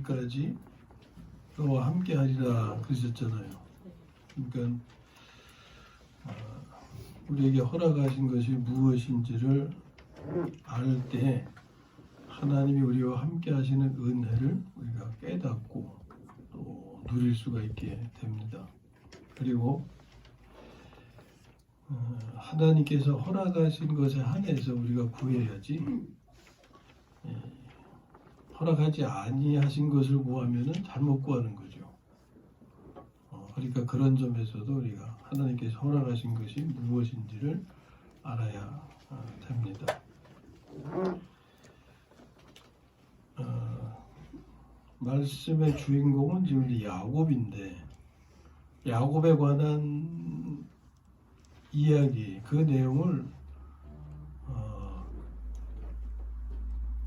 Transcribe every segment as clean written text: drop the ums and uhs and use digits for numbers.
뒤에까지 너와 함께 하리라 그러셨잖아요. 그러니까 우리에게 허락하신 것이 무엇인지를 알 때 하나님이 우리와 함께 하시는 은혜를 우리가 깨닫고 또 누릴 수가 있게 됩니다. 그리고 하나님께서 허락하신 것에 한해서 우리가 구해야지, 허락하지 아니하신 것을 구하면은 잘못 구하는 거죠. 그러니까 그런 점에서도 우리가 하나님께서 허락하신 것이 무엇인지를 알아야 됩니다. 말씀의 주인공은 지금 야곱인데, 야곱에 관한 이야기, 그 내용을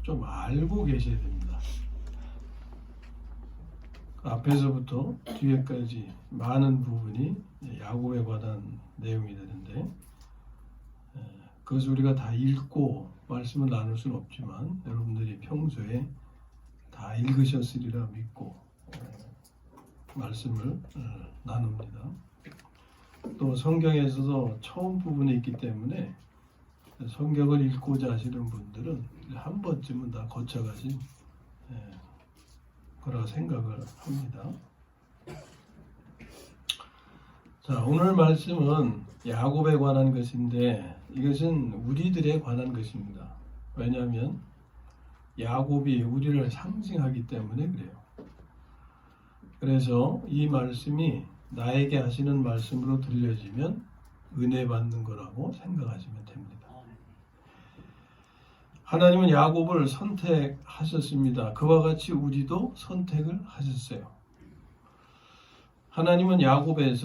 좀 알고 계셔야 됩니다. 앞에서부터 뒤에까지 많은 부분이 야곱에 관한 내용이 되는데, 그것을 우리가 다 읽고 말씀을 나눌 수는 없지만 여러분들이 평소에 다 읽으셨으리라 믿고 말씀을 나눕니다. 또 성경에서도 처음 부분에 있기 때문에 성경을 읽고자 하시는 분들은 한 번쯤은 다 거쳐가신 거라 생각을 합니다. 자, 오늘 말씀은 야곱에 관한 것인데 이것은 우리들에 관한 것입니다. 왜냐하면 야곱이 우리를 상징하기 때문에 그래요. 그래서 이 말씀이 나에게 하시는 말씀으로 들려지면 은혜 받는 거라고 생각하시면 됩니다. 하나님은 야곱을 선택하셨습니다. 그와 같이 우리도 선택을 하셨어요. 하나님은 야곱의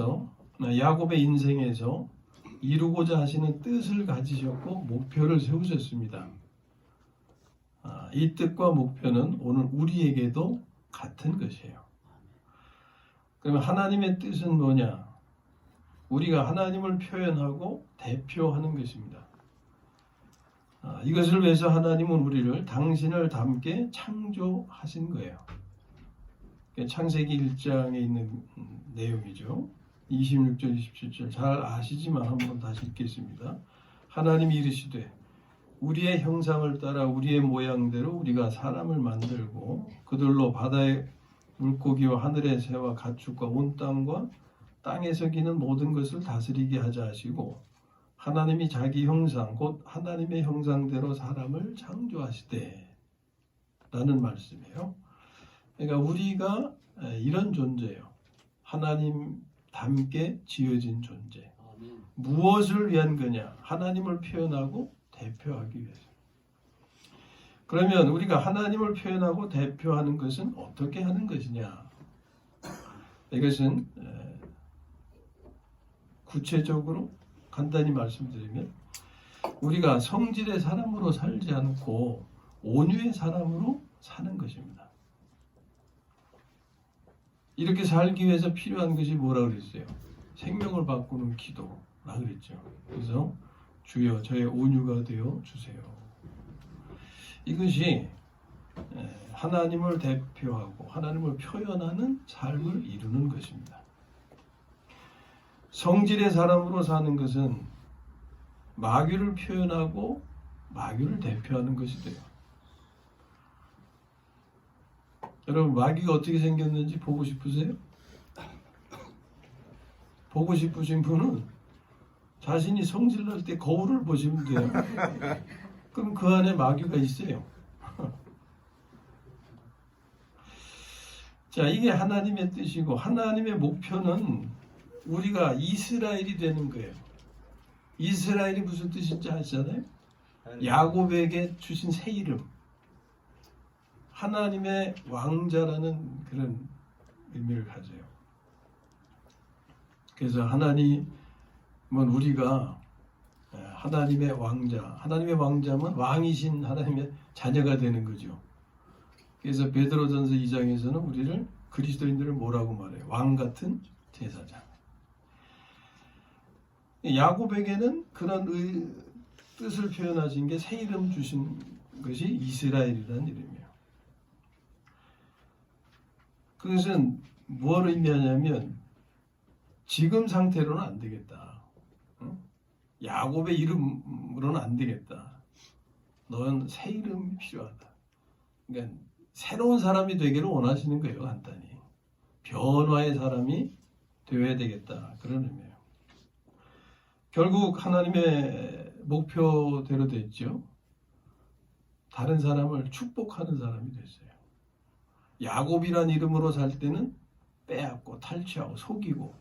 인생에서 이루고자 하시는 뜻을 가지셨고 목표를 세우셨습니다. 이 뜻과 목표는 오늘 우리에게도 같은 것이에요. 그러면 하나님의 뜻은 뭐냐? 우리가 하나님을 표현하고 대표하는 것입니다. 이것을 위해서 하나님은 우리를 당신을 닮게 창조하신 거예요. 창세기 1장에 있는 내용이죠. 26절, 27절 잘 아시지만 한번 다시 읽겠습니다. 하나님이 이르시되 우리의 형상을 따라 우리의 모양대로 우리가 사람을 만들고 그들로 바다의 물고기와 하늘의 새와 가축과 온 땅과 땅에서 기는 모든 것을 다스리게 하자 하시고 하나님이 자기 형상 곧 하나님의 형상대로 사람을 창조하시되 라는 말씀이에요. 그러니까 우리가 이런 존재예요. 하나님 닮게 지어진 존재. 무엇을 위한 거냐? 하나님을 표현하고 대표하기 위해서. 그러면 우리가 하나님을 표현하고 대표하는 것은 어떻게 하는 것이냐? 이것은 구체적으로 간단히 말씀드리면 우리가 성질의 사람으로 살지 않고 온유의 사람으로 사는 것입니다. 이렇게 살기 위해서 필요한 것이 뭐라고 그랬어요? 생명을 바꾸는 기도라고 그랬죠. 그래서 주여 저의 온유가 되어 주세요. 이것이 하나님을 대표하고 하나님을 표현하는 삶을 이루는 것입니다. 성질의 사람으로 사는 것은 마귀를 표현하고 마귀를 대표하는 것이 돼요. 여러분 마귀가 어떻게 생겼는지 보고 싶으세요? 보고 싶으신 분은 자신이 성질날 때 거울을 보시면 돼요. 그럼 그 안에 마귀가 있어요. 자, 이게 하나님의 뜻이고 하나님의 목표는 우리가 이스라엘이 되는 거예요. 이스라엘이 무슨 뜻인지 아시잖아요? 야곱에게 주신 새 이름. 하나님의 왕자라는 그런 의미를 가져요. 그래서 하나님은 우리가 하나님의 왕자, 하나님의 왕자면 왕이신 하나님의 자녀가 되는 거죠. 그래서 베드로전서 2장에서는 우리를 그리스도인들을 뭐라고 말해요? 왕 같은 제사장. 야곱에게는 그런 뜻을 표현하신 게 새 이름 주신 것이 이스라엘이라는 이름이에요. 그것은 뭘 의미하냐면 지금 상태로는 안 되겠다. 야곱의 이름으로는 안 되겠다. 넌 새 이름이 필요하다. 그러니까 새로운 사람이 되기를 원하시는 거예요. 간단히. 변화의 사람이 되어야 되겠다. 그런 의미예요. 결국 하나님의 목표대로 됐죠. 다른 사람을 축복하는 사람이 됐어요. 야곱이란 이름으로 살 때는 빼앗고 탈취하고 속이고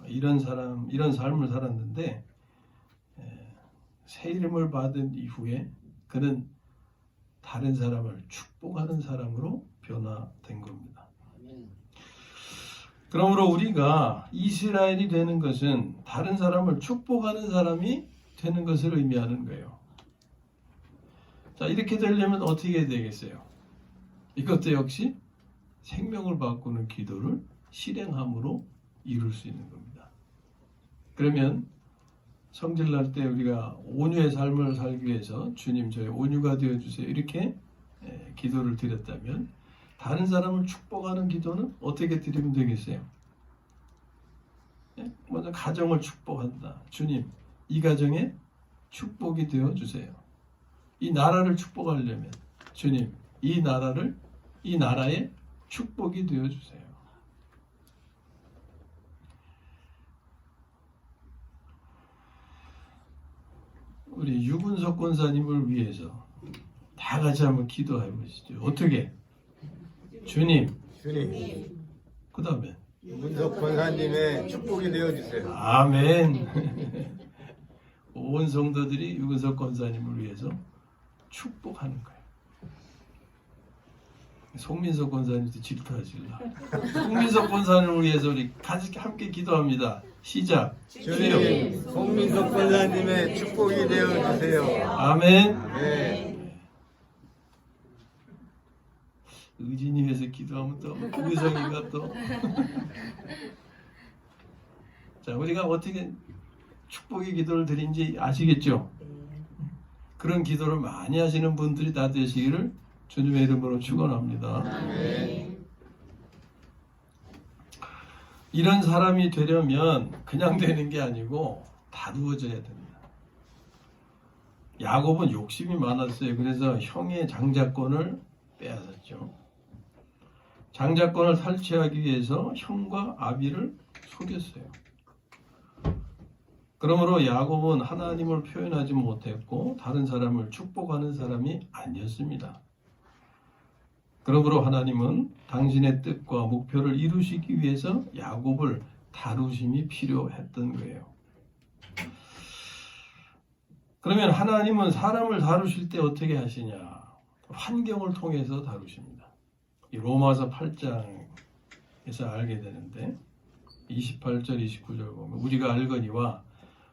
이런 삶을 살았는데 새 이름을 받은 이후에 그는 다른 사람을 축복하는 사람으로 변화된 겁니다. 그러므로 우리가 이스라엘이 되는 것은 다른 사람을 축복하는 사람이 되는 것을 의미하는 거예요. 자, 이렇게 되려면 어떻게 되겠어요? 이것도 역시 생명을 바꾸는 기도를 실행함으로 이룰 수 있는 겁니다. 그러면 성질날 때 우리가 온유의 삶을 살기 위해서 주님 저희 온유가 되어주세요 이렇게 기도를 드렸다면 다른 사람을 축복하는 기도는 어떻게 드리면 되겠어요? 먼저 가정을 축복한다. 주님 이 가정에 축복이 되어주세요. 이 나라를 축복하려면 주님 이 나라에 축복이 되어주세요. 우리 유근석 권사님을 위해서 다 같이 한번 기도해 보시죠. 어떻게? 주님. 그 다음에 유근석 권사님의 축복이 되어주세요. 아멘. 온 성도들이 유근석 권사님을 위해서 축복하는 거예요. 송민석 권사님도 질투하실라. 송민석 권사님을 위해서 우리 같이 함께 기도합니다. 시작. 주님, 송민석 권사님의 축복이 되어주세요. 아멘. 네. 의진이 위해서 기도하면 또 의성이가 또. 자, 우리가 어떻게 축복의 기도를 드린지 아시겠죠? 그런 기도를 많이 하시는 분들이 다 되시기를 주님의 이름으로 축원합니다. 이런 사람이 되려면 그냥 되는 게 아니고 다루어져야 됩니다. 야곱은 욕심이 많았어요. 그래서 형의 장자권을 빼앗았죠. 장자권을 탈취하기 위해서 형과 아비를 속였어요. 그러므로 야곱은 하나님을 표현하지 못했고 다른 사람을 축복하는 사람이 아니었습니다. 그러므로 하나님은 당신의 뜻과 목표를 이루시기 위해서 야곱을 다루심이 필요했던 거예요. 그러면 하나님은 사람을 다루실 때 어떻게 하시냐? 환경을 통해서 다루십니다. 이 로마서 8장에서 알게 되는데 28절 29절 보면 우리가 알거니와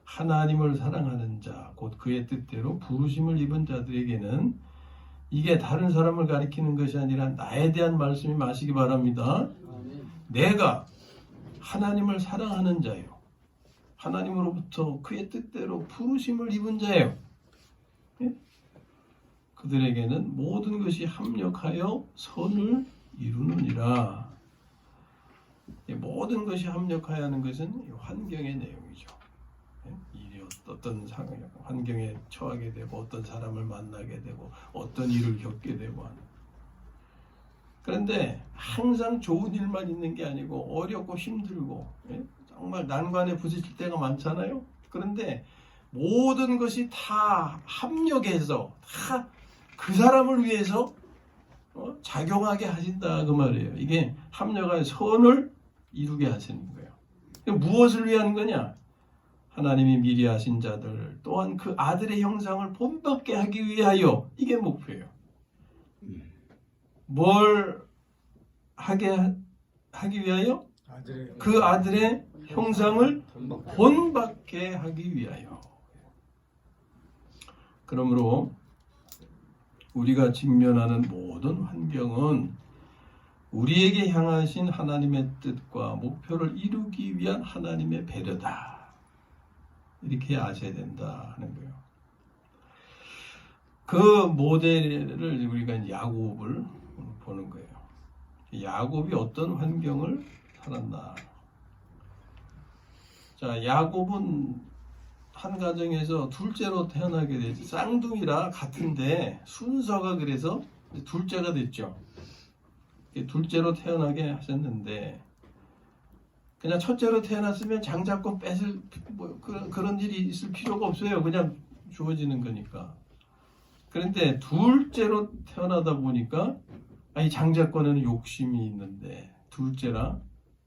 하나님을 사랑하는 자 곧 그의 뜻대로 부르심을 입은 자들에게는 이게 다른 사람을 가리키는 것이 아니라 나에 대한 말씀이 마시기 바랍니다. 내가 하나님을 사랑하는 자요. 하나님으로부터 그의 뜻대로 부르심을 입은 자요. 그들에게는 모든 것이 합력하여 선을 이루느니라. 모든 것이 합력하여 하는 것은 환경의 내용이죠. 일이 어떤 환경에 처하게 되고 어떤 사람을 만나게 되고 어떤 일을 겪게 되고 하는. 그런데 항상 좋은 일만 있는 게 아니고 어렵고 힘들고 정말 난관에 부딪힐 때가 많잖아요. 그런데 모든 것이 다 합력해서 다 그 사람을 위해서 작용하게 하신다 그 말이에요. 이게 합력하여 선을 이루게 하시는 거예요. 무엇을 위한 거냐? 하나님이 미리 하신 자들 또한 그 아들의 형상을 본받게 하기 위하여 이게 목표예요. 뭘 하기 위하여? 그 아들의 형상을 본받게 하기 위하여. 그러므로 우리가 직면하는 모든 환경은 우리에게 향하신 하나님의 뜻과 목표를 이루기 위한 하나님의 배려다. 이렇게 아셔야 된다 하는 거예요. 그 모델을 우리가 야곱을 보는 거예요. 야곱이 어떤 환경을 살았나. 자, 야곱은 한 가정에서 둘째로 태어나게 되지. 쌍둥이라 같은데 순서가 그래서 둘째가 됐죠. 둘째로 태어나게 하셨는데 그냥 첫째로 태어났으면 장자권 뺏을 뭐 그런 일이 있을 필요가 없어요. 그냥 주어지는 거니까. 그런데 둘째로 태어나다 보니까 아니 장자권에는 욕심이 있는데 둘째라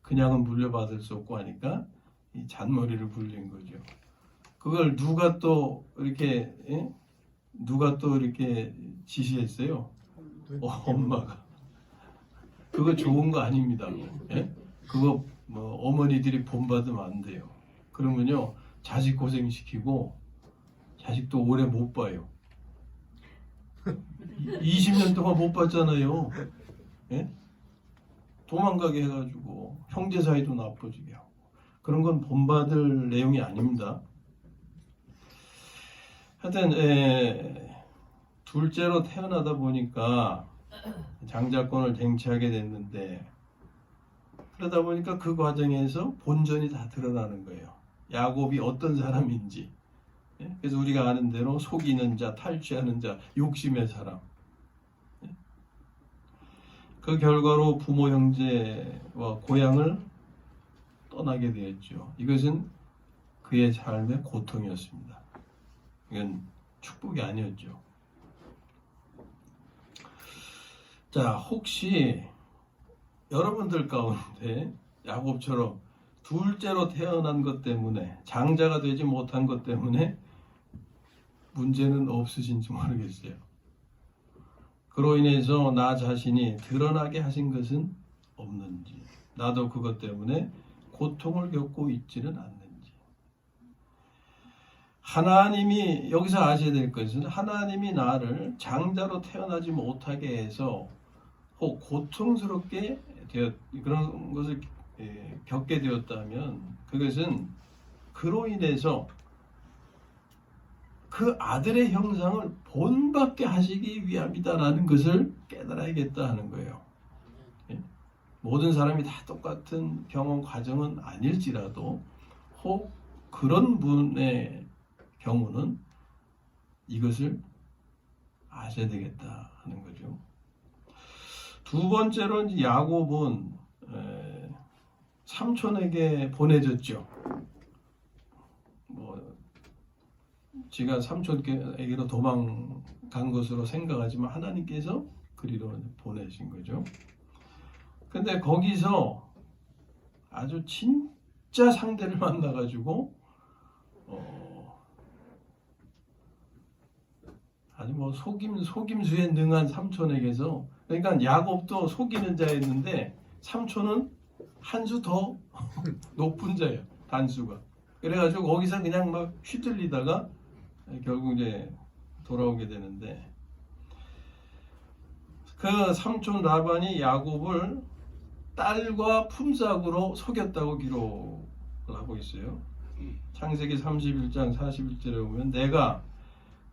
그냥은 물려받을 수 없고 하니까 이 잔머리를 굴린 거죠. 그걸 누가 또 이렇게 누가 또 이렇게 지시했어요? 엄마가. 그거 좋은 거 아닙니다. 예? 그거 뭐 어머니들이 본받으면 안 돼요. 그러면요 자식 고생시키고 자식도 오래 못 봐요. 20년 동안 못 봤잖아요. 예? 도망가게 해가지고 형제 사이도 나빠지게 하고 그런 건 본받을 내용이 아닙니다. 하여튼 둘째로 태어나다 보니까 장자권을 쟁취하게 됐는데 그러다 보니까 그 과정에서 본전이 다 드러나는 거예요. 야곱이 어떤 사람인지. 그래서 우리가 아는 대로 속이는 자, 탈취하는 자, 욕심의 사람. 그 결과로 부모 형제와 고향을 떠나게 되었죠. 이것은 그의 삶의 고통이었습니다. 이건 축복이 아니었죠. 자, 혹시 여러분들 가운데 야곱처럼 둘째로 태어난 것 때문에 장자가 되지 못한 것 때문에 문제는 없으신지 모르겠어요. 그로 인해서 나 자신이 드러나게 하신 것은 없는지, 나도 그것 때문에 고통을 겪고 있지는 않는지. 하나님이 여기서 아셔야 될 것은 하나님이 나를 장자로 태어나지 못하게 해서 혹 고통스럽게 그런 것을 겪게 되었다면 그것은 그로 인해서 그 아들의 형상을 본받게 하시기 위함이다라는 것을 깨달아야겠다 하는 거예요. 모든 사람이 다 똑같은 경험 과정은 아닐지라도 혹 그런 분의 경우는 이것을 아셔야 되겠다 하는 거죠. 두 번째로 야곱은 삼촌에게 보내졌죠. 지가 삼촌에게로 도망간 것으로 생각하지만 하나님께서 그리로 보내신 거죠. 근데 거기서 아주 진짜 상대를 만나가지고 아주 뭐 속임수에 능한 삼촌에게서, 그러니까 야곱도 속이는 자였는데 삼촌은 한 수 더 높은 자예요. 단수가. 그래가지고 거기서 그냥 막 휘둘리다가 결국 이제 돌아오게 되는데, 그 삼촌 라반이 야곱을 딸과 품삯으로 속였다고 기록을 하고 있어요. 창세기 31장 41절에 보면 내가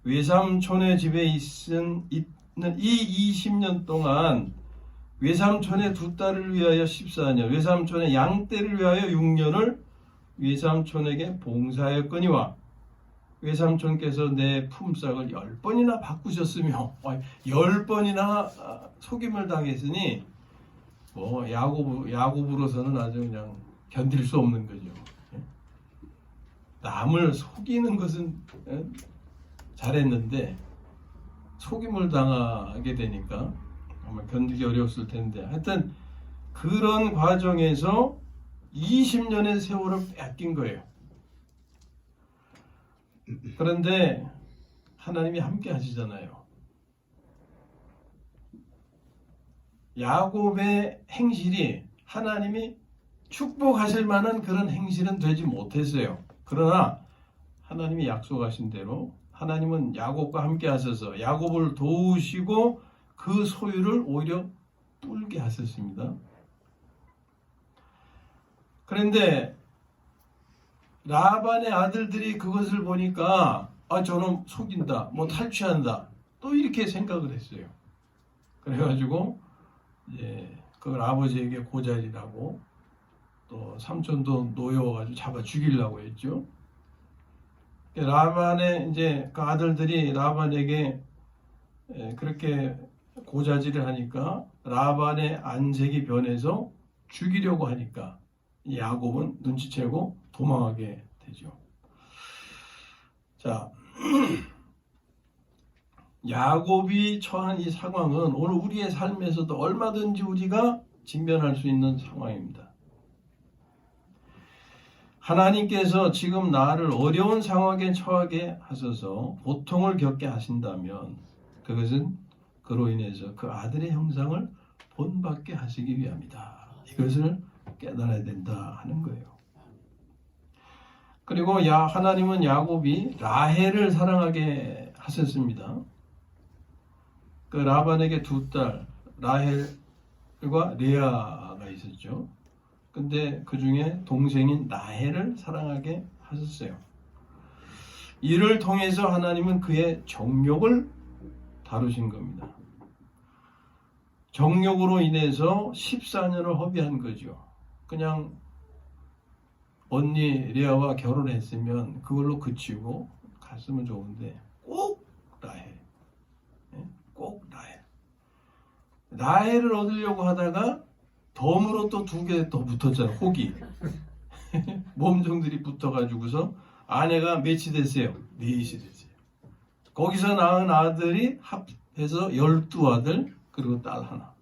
외삼촌의 집에 있는 이 20년 동안 외삼촌의 두 딸을 위하여 14년, 외삼촌의 양떼를 위하여 6년을 외삼촌에게 봉사하였거니와 외삼촌께서 내 품삯을 10번이나 바꾸셨으며 10번이나 속임을 당했으니 뭐 야곱으로서는 아주 그냥 견딜 수 없는 거죠. 남을 속이는 것은 잘했는데 속임을 당하게 되니까 정말 견디기 어려웠을 텐데, 하여튼 그런 과정에서 20년의 세월을 뺏긴 거예요. 그런데 하나님이 함께 하시잖아요. 야곱의 행실이 하나님이 축복하실 만한 그런 행실은 되지 못했어요. 그러나 하나님이 약속하신 대로 하나님은 야곱과 함께 하셔서 야곱을 도우시고 그 소유를 오히려 뿔게 하셨습니다. 그런데 라반의 아들들이 그것을 보니까 저놈 속인다, 뭐 탈취한다, 또 이렇게 생각을 했어요. 그래가지고 그걸 아버지에게 고자리라고, 또 삼촌도 노여워가지고 잡아 죽이려고 했죠. 라반의 이제 그 아들들이 라반에게 그렇게 고자질을 하니까 라반의 안색이 변해서 죽이려고 하니까 야곱은 눈치채고 도망하게 되죠. 자, 야곱이 처한 이 상황은 오늘 우리의 삶에서도 얼마든지 우리가 직면할 수 있는 상황입니다. 하나님께서 지금 나를 어려운 상황에 처하게 하셔서 고통을 겪게 하신다면 그것은 그로 인해서 그 아들의 형상을 본받게 하시기 위함이다. 이것을 깨달아야 된다 하는 거예요. 그리고 하나님은 야곱이 라헬을 사랑하게 하셨습니다. 그 라반에게 두 딸 라헬과 레아가 있었죠. 근데 그 중에 동생인 라헬을 사랑하게 하셨어요. 이를 통해서 하나님은 그의 정욕을 다루신 겁니다. 정욕으로 인해서 14년을 허비한 거죠. 그냥 언니 레아와 결혼했으면 그걸로 그치고 갔으면 좋은데 꼭 라헬, 꼭 라헬을 얻으려고 하다가 덤으로 또 두 개 더 붙었잖아. 혹이 몸종들이 붙어가지고서 아내가 몇이 됐어요? 넷이 됐어요. 거기서 낳은 아들이 합해서 12아들 그리고 딸 하나.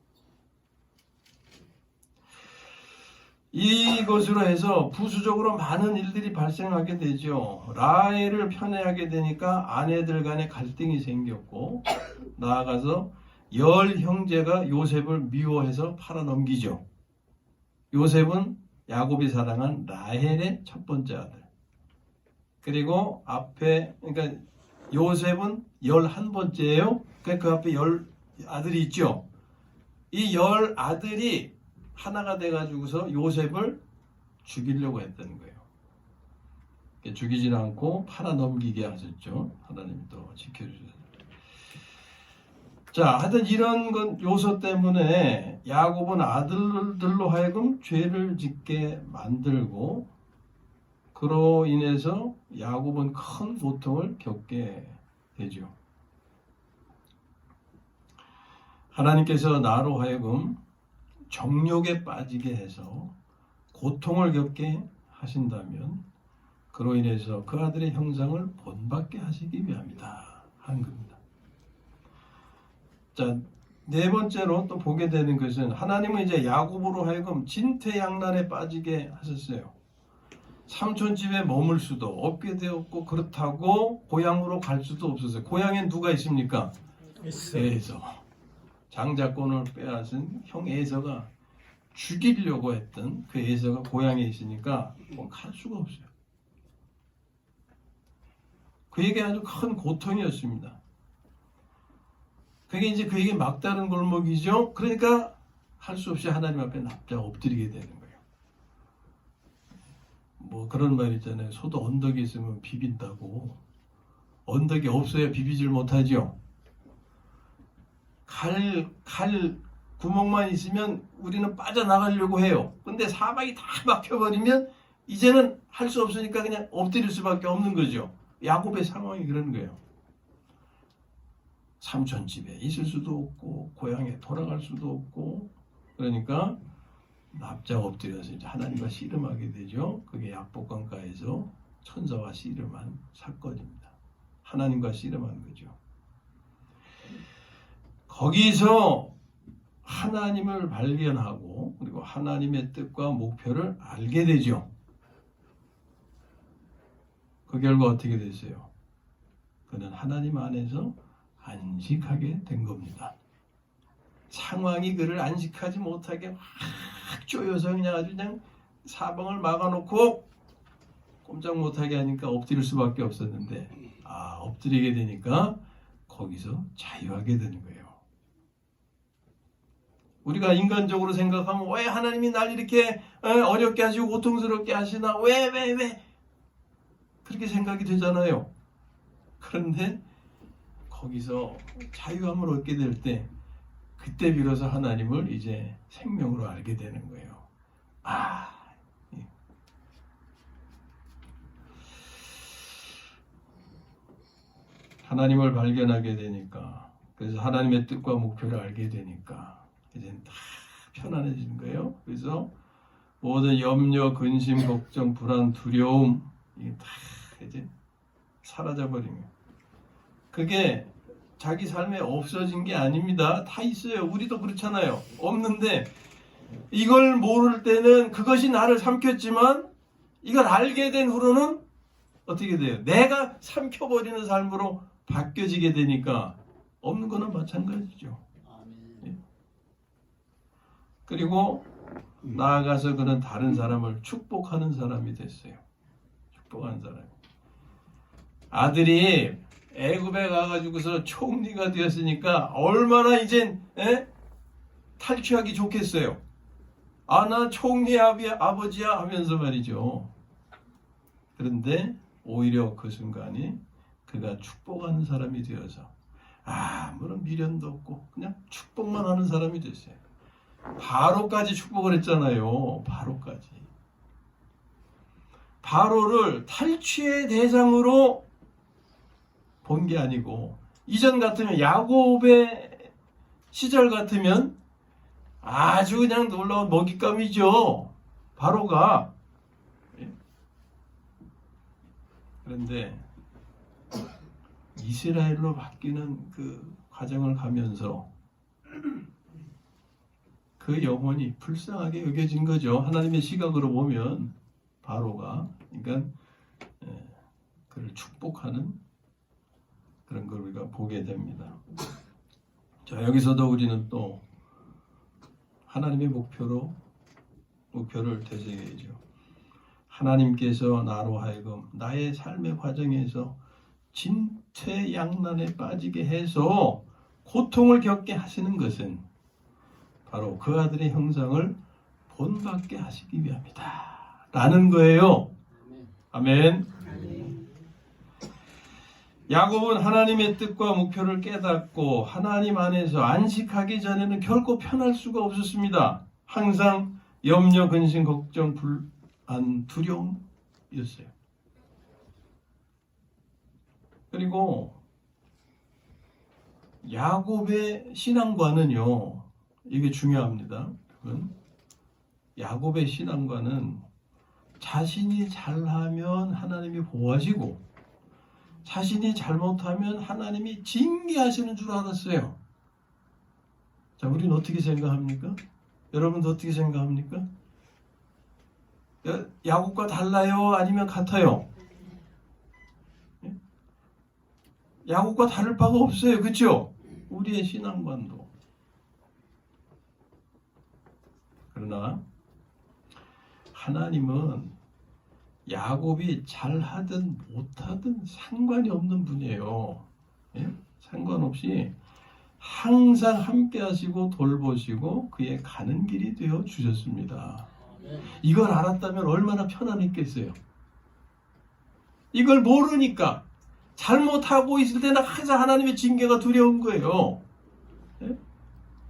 이것으로 해서 부수적으로 많은 일들이 발생하게 되죠. 라헬을 편애하게 되니까 아내들 간에 갈등이 생겼고 나아가서 10형제가 요셉을 미워해서 팔아넘기죠. 요셉은 야곱이 사랑한 라헬의 첫 번째 아들. 그리고 앞에 그러니까 요셉은 11번째예요. 그 앞에 10 아들이 있죠. 이 10 아들이 하나가 돼가지고서 요셉을 죽이려고 했다는 거예요. 죽이지는 않고 팔아넘기게 하셨죠. 하나님이 또 지켜주셨어요. 자, 하여튼 이런 건 요소 때문에 야곱은 아들들로 하여금 죄를 짓게 만들고 그로 인해서 야곱은 큰 고통을 겪게 되죠. 하나님께서 나로 하여금 정욕에 빠지게 해서 고통을 겪게 하신다면 그로 인해서 그 아들의 형상을 본받게 하시기 위함이다 하는 겁니다. 자, 네 번째로 또 보게 되는 것은 하나님은 이제 야곱으로 하여금 진퇴양난에 빠지게 하셨어요. 삼촌 집에 머물 수도 없게 되었고 그렇다고 고향으로 갈 수도 없었어요. 고향엔 누가 있습니까? 에서. 장자권을 빼앗은 형 에서가 죽이려고 했던 그 에서가 고향에 있으니까 갈 수가 없어요. 그에게 아주 큰 고통이었습니다. 그게 이제 그에게 막다른 골목이죠. 그러니까 할 수 없이 하나님 앞에 납작 엎드리게 되는 거예요. 뭐 그런 말 있잖아요. 소도 언덕에 있으면 비빈다고. 언덕이 없어야 비비질 못하죠. 갈 구멍만 있으면 우리는 빠져나가려고 해요. 근데 사방이 다 막혀버리면 이제는 할 수 없으니까 그냥 엎드릴 수밖에 없는 거죠. 야곱의 상황이 그런 거예요. 삼촌 집에 있을 수도 없고 고향에 돌아갈 수도 없고 그러니까 납작 엎드려서 이제 하나님과 씨름하게 되죠. 그게 약복강가에서 천사와 씨름한 사건입니다. 하나님과 씨름한 거죠. 거기서 하나님을 발견하고 그리고 하나님의 뜻과 목표를 알게 되죠. 그 결과 어떻게 됐어요? 그는 하나님 안에서 안식하게 된 겁니다. 상황이 그를 안식하지 못하게 확 쪼여서 그냥 사방을 막아놓고 꼼짝 못하게 하니까 엎드릴 수밖에 없었는데 엎드리게 되니까 거기서 자유하게 되는 거예요. 우리가 인간적으로 생각하면 왜 하나님이 날 이렇게 어렵게 하시고 고통스럽게 하시나 왜 그렇게 생각이 되잖아요. 그런데 거기서 자유함을 얻게 될 때 그때 비로소 하나님을 이제 생명으로 알게 되는 거예요. 하나님을 발견하게 되니까, 그래서 하나님의 뜻과 목표를 알게 되니까 이제 다 편안해지는 거예요. 그래서 모든 염려, 근심, 걱정, 불안, 두려움 이게 다 이제 사라져 버린 거예요. 그게 자기 삶에 없어진 게 아닙니다. 다 있어요. 우리도 그렇잖아요. 없는데 이걸 모를 때는 그것이 나를 삼켰지만 이걸 알게 된 후로는 어떻게 돼요? 내가 삼켜버리는 삶으로 바뀌어지게 되니까 없는 거는 마찬가지죠. 예. 그리고 나아가서 그는 다른 사람을 축복하는 사람이 됐어요. 축복하는 사람. 아들이 애굽에 가가지고서 총리가 되었으니까 얼마나 이젠 탈취하기 좋겠어요. 나 총리 아버지야 하면서 말이죠. 그런데 오히려 그 순간이 그가 축복하는 사람이 되어서 아무런 미련도 없고 그냥 축복만 하는 사람이 됐어요. 바로까지 축복을 했잖아요. 바로를 탈취의 대상으로 본 게 아니고, 이전 같으면 야곱의 시절 같으면 아주 그냥 놀라운 먹잇감이죠. 바로가. 그런데 이스라엘로 바뀌는 그 과정을 가면서 그 영혼이 불쌍하게 여겨진 거죠. 하나님의 시각으로 보면 바로가, 그러니까 그를 축복하는 그런 걸 우리가 보게 됩니다. 자, 여기서도 우리는 또 하나님의 목표를 되새겨야죠. 하나님께서 나로 하여금 나의 삶의 과정에서 진퇴양난에 빠지게 해서 고통을 겪게 하시는 것은 바로 그 아들의 형상을 본받게 하시기 위함이다 라는 거예요. 아멘. 야곱은 하나님의 뜻과 목표를 깨닫고 하나님 안에서 안식하기 전에는 결코 편할 수가 없었습니다. 항상 염려, 근심, 걱정, 불안, 두려움이었어요. 그리고 야곱의 신앙관은요, 이게 중요합니다. 야곱의 신앙관은 자신이 잘하면 하나님이 보호하시고 자신이 잘못하면 하나님이 징계하시는 줄 알았어요. 자, 우리는 어떻게 생각합니까? 여러분도 어떻게 생각합니까? 야곱과 달라요? 아니면 같아요? 야곱과 다를 바가 없어요. 그렇죠? 우리의 신앙관도. 그러나 하나님은 야곱이 잘하든 못하든 상관이 없는 분이에요. 상관없이 항상 함께 하시고 돌보시고 그의 가는 길이 되어 주셨습니다. 이걸 알았다면 얼마나 편안했겠어요. 이걸 모르니까 잘못하고 있을 때는 항상 하나님의 징계가 두려운 거예요.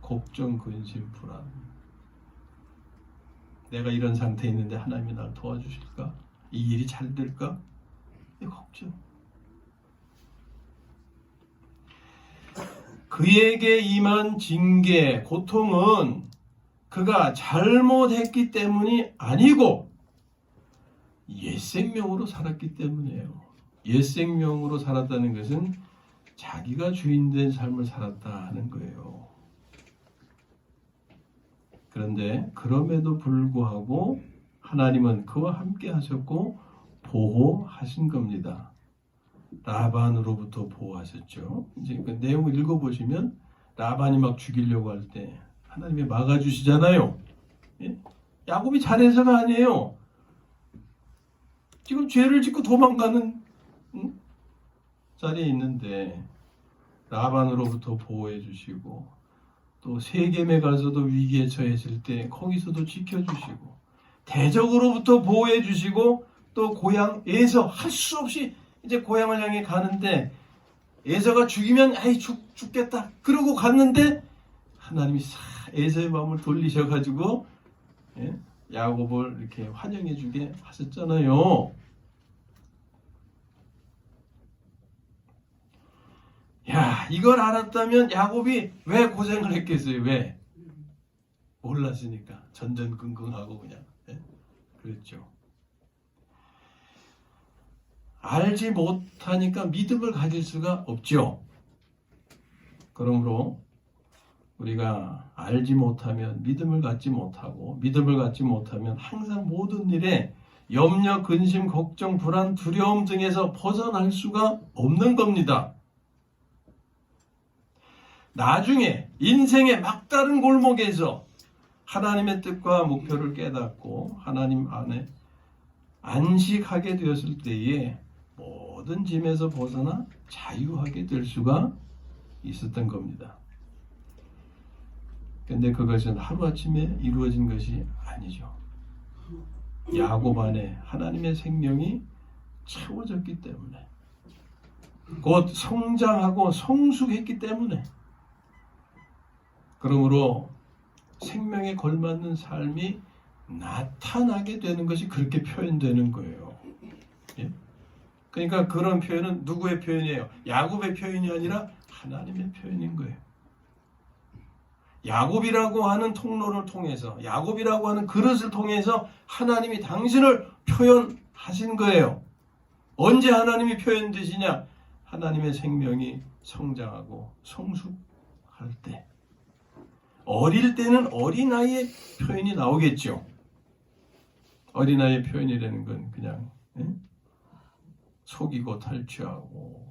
걱정, 근심, 불안. 내가 이런 상태에 있는데 하나님이 나를 도와주실까? 이 일이 잘 될까? 걱정. 그에게 임한 징계, 고통은 그가 잘못했기 때문이 아니고 옛 생명으로 살았기 때문이에요. 옛 생명으로 살았다는 것은 자기가 주인된 삶을 살았다 하는 거예요. 그런데 그럼에도 불구하고 하나님은 그와 함께 하셨고 보호하신 겁니다. 라반으로부터 보호하셨죠. 이제 그 내용을 읽어보시면 라반이 막 죽이려고 할 때 하나님이 막아주시잖아요. 야곱이 잘해서가 아니에요. 지금 죄를 짓고 도망가는 자리에 있는데 라반으로부터 보호해 주시고 또 세겜에 가서도 위기에 처했을 때 거기서도 지켜주시고 대적으로부터 보호해 주시고 또 고향에서 할 수 없이 이제 고향을 향해 가는데 에서가 죽이면 죽겠다 그러고 갔는데 하나님이 에서의 마음을 돌리셔가지고 야곱을 이렇게 환영해주게 하셨잖아요. 야, 이걸 알았다면 야곱이 왜 고생을 했겠어요? 왜? 몰랐으니까 전전긍긍하고 그냥 그랬죠. 알지 못하니까 믿음을 가질 수가 없죠. 그러므로 우리가 알지 못하면 믿음을 갖지 못하고, 믿음을 갖지 못하면 항상 모든 일에 염려, 근심, 걱정, 불안, 두려움 등에서 벗어날 수가 없는 겁니다. 나중에 인생의 막다른 골목에서 하나님의 뜻과 목표를 깨닫고 하나님 안에 안식하게 되었을 때에 모든 짐에서 벗어나 자유하게 될 수가 있었던 겁니다. 근데 그것은 하루아침에 이루어진 것이 아니죠. 야곱 안에 하나님의 생명이 채워졌기 때문에, 곧 성장하고 성숙했기 때문에, 그러므로 생명에 걸맞는 삶이 나타나게 되는 것이 그렇게 표현되는 거예요. 예? 그러니까 그런 표현은 누구의 표현이에요? 야곱의 표현이 아니라 하나님의 표현인 거예요. 야곱이라고 하는 통로를 통해서, 야곱이라고 하는 그릇을 통해서 하나님이 당신을 표현하신 거예요. 언제 하나님이 표현되시냐? 하나님의 생명이 성장하고 성숙할 때. 어릴 때는 어린아이의 표현이 나오겠죠. 어린아이의 표현이라는 건 그냥 속이고 탈취하고,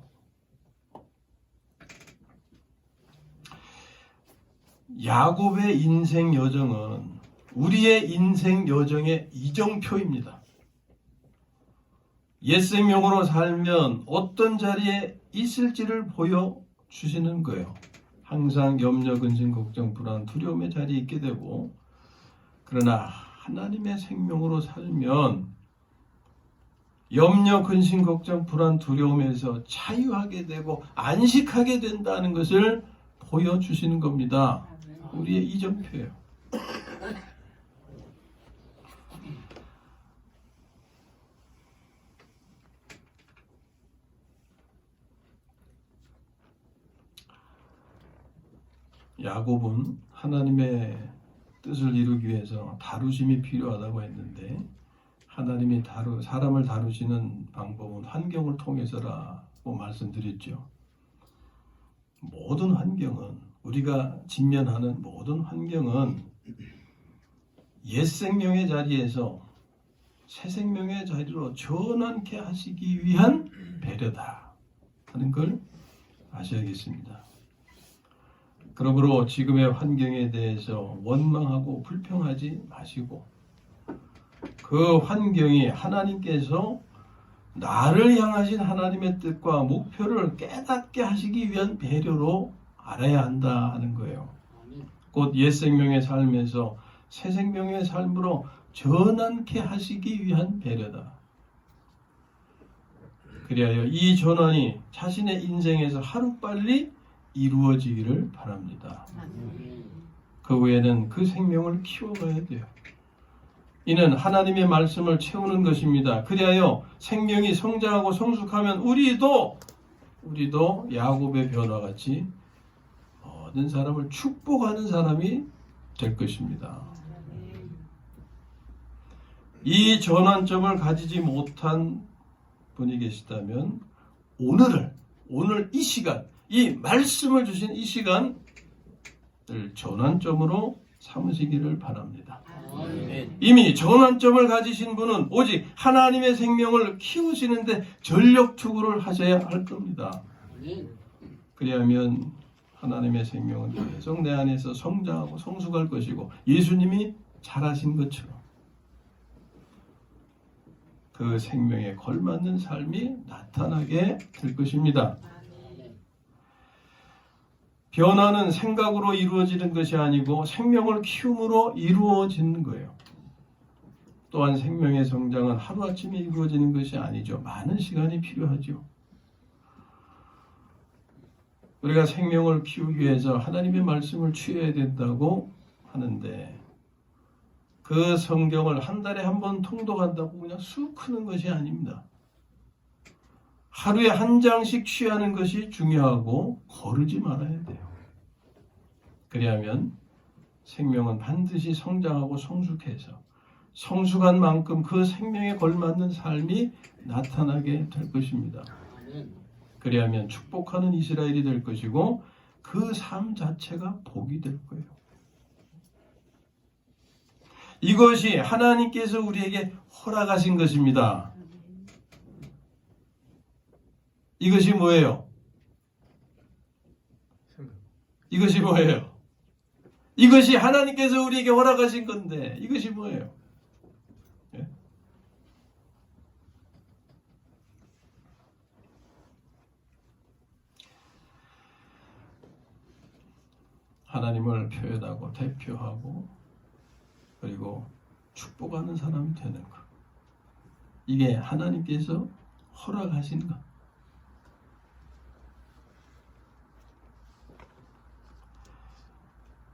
야곱의 인생 여정은 우리의 인생 여정의 이정표입니다. 옛 생명으로 살면 어떤 자리에 있을지를 보여주시는 거예요. 항상 염려, 근심, 걱정, 불안, 두려움의 자리에 있게 되고, 그러나 하나님의 생명으로 살면 염려, 근심, 걱정, 불안, 두려움에서 자유하게 되고 안식하게 된다는 것을 보여주시는 겁니다. 우리의 이정표예요. 야곱은 하나님의 뜻을 이루기 위해서 다루심이 필요하다고 했는데, 하나님이 사람을 다루시는 방법은 환경을 통해서라고 말씀드렸죠. 모든 환경은, 우리가 직면하는 모든 환경은 옛 생명의 자리에서 새 생명의 자리로 전환케 하시기 위한 배려다 하는 걸 아셔야겠습니다. 그러므로 지금의 환경에 대해서 원망하고 불평하지 마시고, 그 환경이 하나님께서 나를 향하신 하나님의 뜻과 목표를 깨닫게 하시기 위한 배려로 알아야 한다 하는 거예요. 곧 옛 생명의 삶에서 새 생명의 삶으로 전환케 하시기 위한 배려다. 그리하여 이 전환이 자신의 인생에서 하루빨리 이루어지기를 바랍니다. 그 외에는 그 생명을 키워가야 돼요. 이는 하나님의 말씀을 채우는 것입니다. 그리하여 생명이 성장하고 성숙하면 우리도 야곱의 변화와 같이 모든 사람을 축복하는 사람이 될 것입니다. 이 전환점을 가지지 못한 분이 계시다면 오늘 이 시간, 이 말씀을 주신 이 시간을 전환점으로 삼으시기를 바랍니다. 이미 전환점을 가지신 분은 오직 하나님의 생명을 키우시는데 전력 투구를 하셔야 할 겁니다. 그리하면 하나님의 생명은 계속 내 안에서 성장하고 성숙할 것이고, 예수님이 잘하신 것처럼 그 생명에 걸맞는 삶이 나타나게 될 것입니다. 변화는 생각으로 이루어지는 것이 아니고 생명을 키움으로 이루어지는 거예요. 또한 생명의 성장은 하루아침에 이루어지는 것이 아니죠. 많은 시간이 필요하죠. 우리가 생명을 키우기 위해서 하나님의 말씀을 취해야 된다고 하는데 그 성경을 한 달에 한 번 통독한다고 그냥 쑥 크는 것이 아닙니다. 하루에 한 장씩 취하는 것이 중요하고 거르지 말아야 돼요. 그리하면 생명은 반드시 성장하고 성숙해서 성숙한 만큼 그 생명에 걸맞는 삶이 나타나게 될 것입니다. 그리하면 축복하는 이스라엘이 될 것이고 그 삶 자체가 복이 될 거예요. 이것이 하나님께서 우리에게 허락하신 것입니다. 이것이 뭐예요? 이것이 뭐예요? 이것이 하나님께서 우리에게 허락하신 건데 이것이 뭐예요? 예? 하나님을 표현하고 대표하고 그리고 축복하는 사람이 되는 것. 이게 하나님께서 허락하신 것.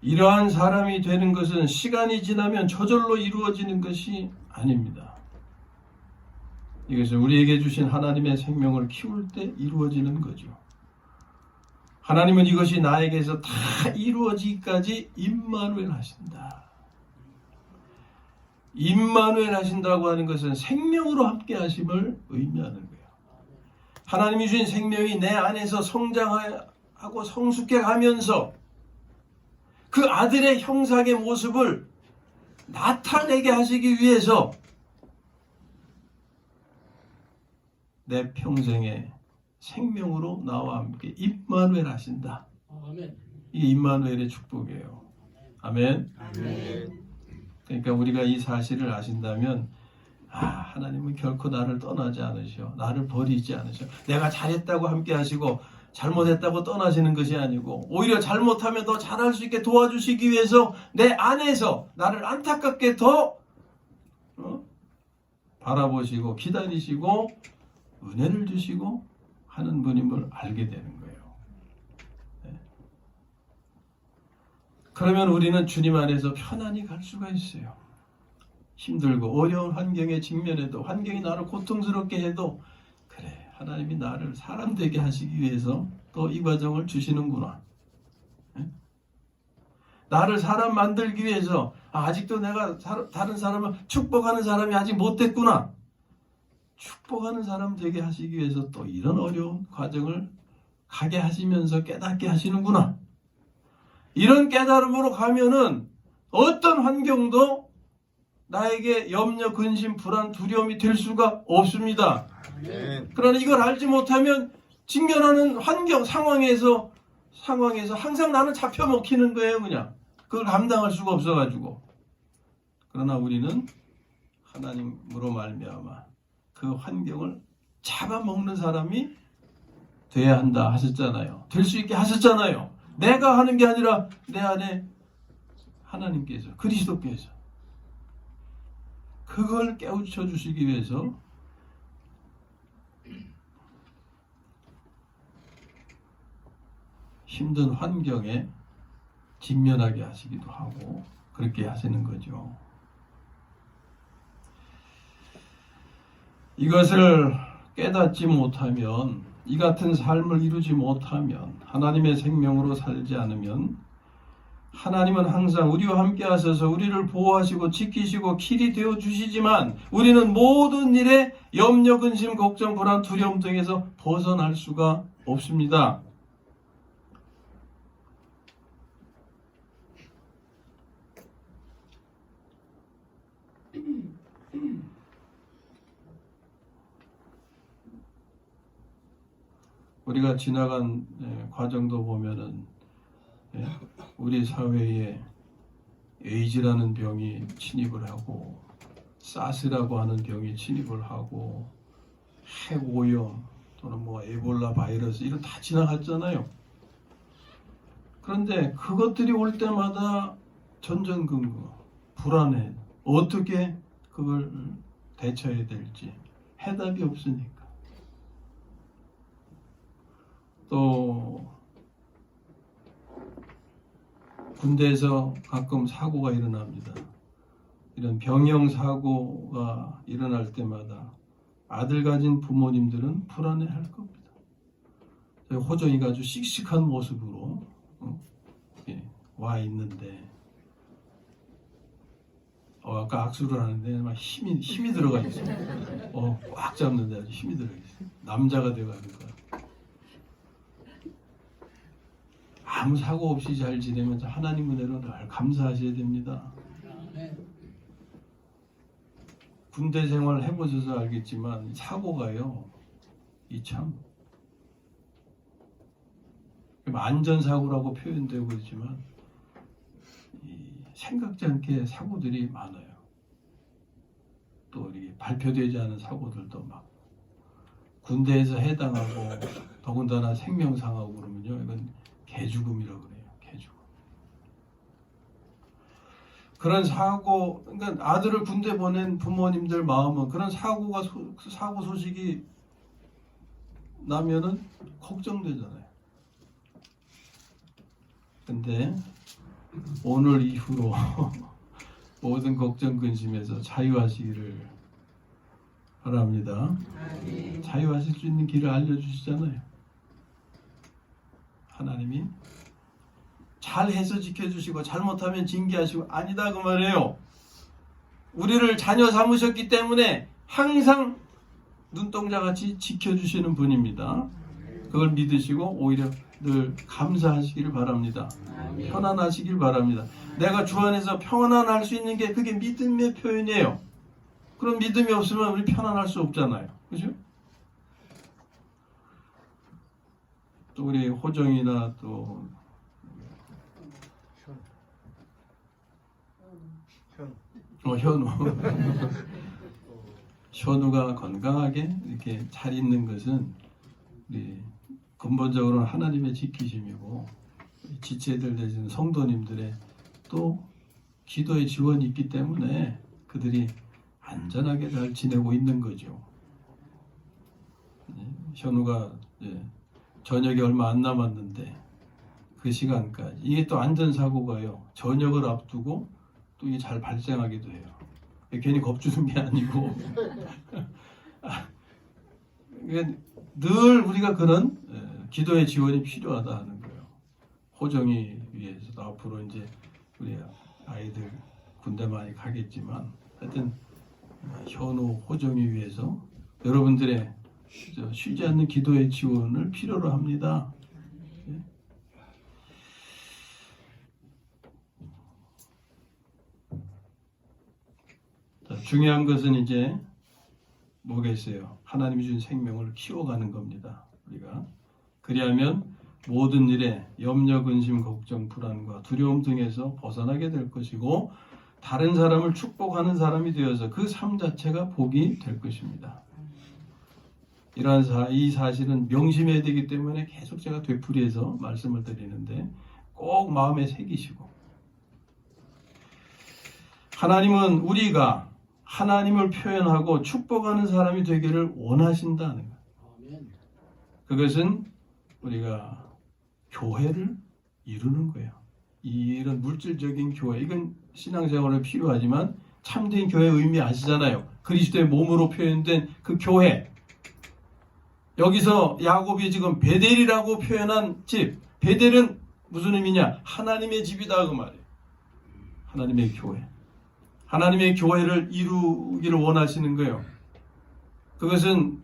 이러한 사람이 되는 것은 시간이 지나면 저절로 이루어지는 것이 아닙니다. 이것은 우리에게 주신 하나님의 생명을 키울 때 이루어지는 거죠. 하나님은 이것이 나에게서 다 이루어지기까지 임마누엘 하신다. 임마누엘 하신다고 하는 것은 생명으로 함께 하심을 의미하는 거예요. 하나님이 주신 생명이 내 안에서 성장하고 성숙해 가면서 그 아들의 형상의 모습을 나타내게 하시기 위해서 내 평생에 생명으로 나와 함께 임마누엘 하신다. 이게 임마누엘의 축복이에요. 아멘. 그러니까 우리가 이 사실을 아신다면 하나님은 결코 나를 떠나지 않으셔. 나를 버리지 않으셔. 내가 잘했다고 함께 하시고 잘못했다고 떠나시는 것이 아니고 오히려 잘못하면 더 잘할 수 있게 도와주시기 위해서 내 안에서 나를 안타깝게 더 바라보시고 기다리시고 은혜를 주시고 하는 분임을 알게 되는 거예요. 네. 그러면 우리는 주님 안에서 편안히 갈 수가 있어요. 힘들고 어려운 환경에 직면해도 환경이 나를 고통스럽게 해도 그래 하나님이 나를 사람 되게 하시기 위해서 또 이 과정을 주시는구나. 네? 나를 사람 만들기 위해서 아직도 내가 다른 사람을 축복하는 사람이 아직 못 됐구나. 축복하는 사람 되게 하시기 위해서 또 이런 어려운 과정을 가게 하시면서 깨닫게 하시는구나. 이런 깨달음으로 가면은 어떤 환경도 나에게 염려, 근심, 불안, 두려움이 될 수가 없습니다. 그러나 이걸 알지 못하면 직면하는 환경, 상황에서 항상 나는 잡혀 먹히는 거예요, 그냥. 그걸 감당할 수가 없어가지고. 그러나 우리는 하나님으로 말미암아 그 환경을 잡아먹는 사람이 돼야 한다 하셨잖아요. 될 수 있게 하셨잖아요. 내가 하는 게 아니라 내 안에 하나님께서, 그리스도께서 그걸 깨우쳐 주시기 위해서 힘든 환경에 직면하게 하시기도 하고 그렇게 하시는 거죠. 이것을 깨닫지 못하면, 이 같은 삶을 이루지 못하면, 하나님의 생명으로 살지 않으면 하나님은 항상 우리와 함께 하셔서 우리를 보호하시고 지키시고 길이 되어 주시지만 우리는 모든 일에 염려, 근심, 걱정, 불안, 두려움 등에서 벗어날 수가 없습니다. 우리가 지나간 과정도 보면은 우리 사회에 에이즈라는 병이 침입을 하고 사스라고 하는 병이 침입을 하고 핵오염 또는 뭐 에볼라 바이러스 이런 다 지나갔잖아요. 그런데 그것들이 올 때마다 전전긍긍, 불안해. 어떻게 그걸 대처해야 될지 해답이 없으니까. 또 군대에서 가끔 사고가 일어납니다. 이런 병영 사고가 일어날 때마다 아들 가진 부모님들은 불안해할 겁니다. 호정이가 아주 씩씩한 모습으로 와 있는데 아까 악수를 하는데 막 힘이 들어가 있어요. 꽉 잡는데 아주 힘이 들어가 있어요. 남자가 돼가니까 아무 사고 없이 잘 지내면서 하나님 은혜로 늘 감사하셔야 됩니다. 군대 생활 해보셔서 알겠지만 사고가요, 이 참 안전사고라고 표현되고 그러지만 생각지 않게 사고들이 많아요. 또 이렇게 발표되지 않은 사고들도 막 군대에서 해당하고 더군다나 생명상하고 그러면요, 이건 개죽음이라고 그래요. 개죽음. 그런 사고, 그러니까 아들을 군대 보낸 부모님들 마음은 그런 사고 소식이 나면은 걱정되잖아요. 근데 오늘 이후로 모든 걱정 근심에서 자유하시기를 바랍니다. 자유하실 수 있는 길을 알려주시잖아요. 하나님이 잘해서 지켜주시고 잘못하면 징계하시고 아니다 그 말이에요. 우리를 자녀 삼으셨기 때문에 항상 눈동자같이 지켜주시는 분입니다. 그걸 믿으시고 오히려 늘 감사하시기를 바랍니다. 편안하시길 바랍니다. 내가 주 안에서 평안할 수 있는 게 그게 믿음의 표현이에요. 그럼 믿음이 없으면 우리 편안할 수 없잖아요. 그죠? 또 우리 호정이나 또 현우 현우가 건강하게 이렇게 잘 있는 것은 우리 근본적으로는 하나님의 지키심이고 지체들 되시는 성도님들의 또 기도의 지원이 있기 때문에 그들이 안전하게 잘 지내고 있는 거죠. 현우가 저녁이 얼마 안 남았는데 그 시간까지 이게 또 안전사고가요, 저녁을 앞두고 또 이게 잘 발생하기도 해요. 괜히 겁주는 게 아니고 늘 우리가 그런 기도의 지원이 필요하다 하는 거예요. 호정이 위해서도 앞으로 이제 우리 아이들 군대 많이 가겠지만 하여튼 현우, 호정이 위해서 여러분들의 쉬지 않는 기도의 지원을 필요로 합니다. 자, 중요한 것은 이제 뭐겠어요? 하나님이 준 생명을 키워가는 겁니다. 우리가 그리하면 모든 일에 염려, 근심, 걱정, 불안과 두려움 등에서 벗어나게 될 것이고 다른 사람을 축복하는 사람이 되어서 그 삶 자체가 복이 될 것입니다. 이 사실은 명심해야 되기 때문에 계속 제가 되풀이해서 말씀을 드리는데 꼭 마음에 새기시고, 하나님은 우리가 하나님을 표현하고 축복하는 사람이 되기를 원하신다는 거예요. 그것은 우리가 교회를 이루는 거예요. 이런 물질적인 교회, 이건 신앙생활에 필요하지만 참된 교회의 의미 아시잖아요. 그리스도의 몸으로 표현된 그 교회. 여기서 야곱이 지금 베델이라고 표현한 집, 베델은 무슨 의미냐? 하나님의 집이다 그 말이에요. 하나님의 교회. 하나님의 교회를 이루기를 원하시는 거예요. 그것은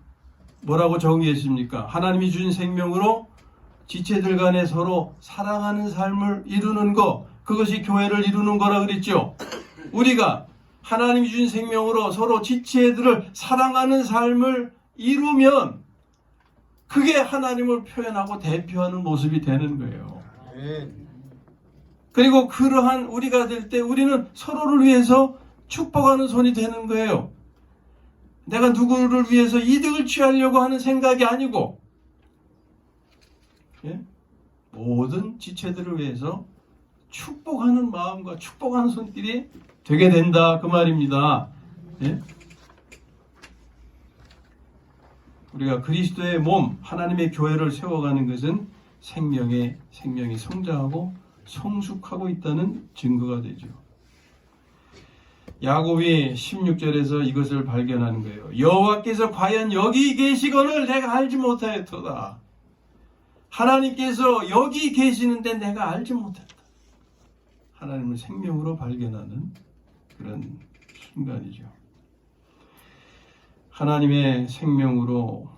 뭐라고 정의했습니까? 하나님이 주신 생명으로 지체들 간에 서로 사랑하는 삶을 이루는 것, 그것이 교회를 이루는 거라 그랬죠. 우리가 하나님이 주신 생명으로 서로 지체들을 사랑하는 삶을 이루면 그게 하나님을 표현하고 대표하는 모습이 되는 거예요. 그리고 그러한 우리가 될 때 우리는 서로를 위해서 축복하는 손이 되는 거예요. 내가 누구를 위해서 이득을 취하려고 하는 생각이 아니고 모든 지체들을 위해서 축복하는 마음과 축복하는 손길이 되게 된다 그 말입니다. 우리가 그리스도의 몸, 하나님의 교회를 세워가는 것은 생명이 성장하고 성숙하고 있다는 증거가 되죠. 야곱이 16절에서 이것을 발견하는 거예요. 여호와께서 과연 여기 계시거늘 내가 알지 못하였도다. 하나님께서 여기 계시는데 내가 알지 못했다. 하나님을 생명으로 발견하는 그런 순간이죠. 하나님의 생명으로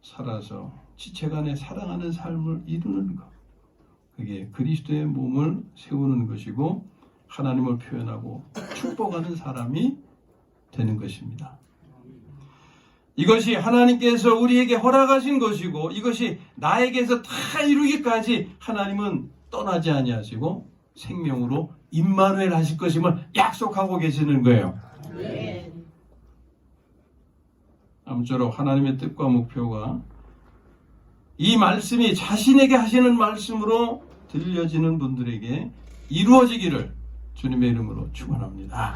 살아서 지체간에 사랑하는 삶을 이루는 것. 그게 그리스도의 몸을 세우는 것이고 하나님을 표현하고 축복하는 사람이 되는 것입니다. 이것이 하나님께서 우리에게 허락하신 것이고 이것이 나에게서 다 이루기까지 하나님은 떠나지 아니하시고 생명으로 임마누엘 하실 것임을 약속하고 계시는 거예요. 아무쪼록 하나님의 뜻과 목표가 이 말씀이 자신에게 하시는 말씀으로 들려지는 분들에게 이루어지기를 주님의 이름으로 축원합니다.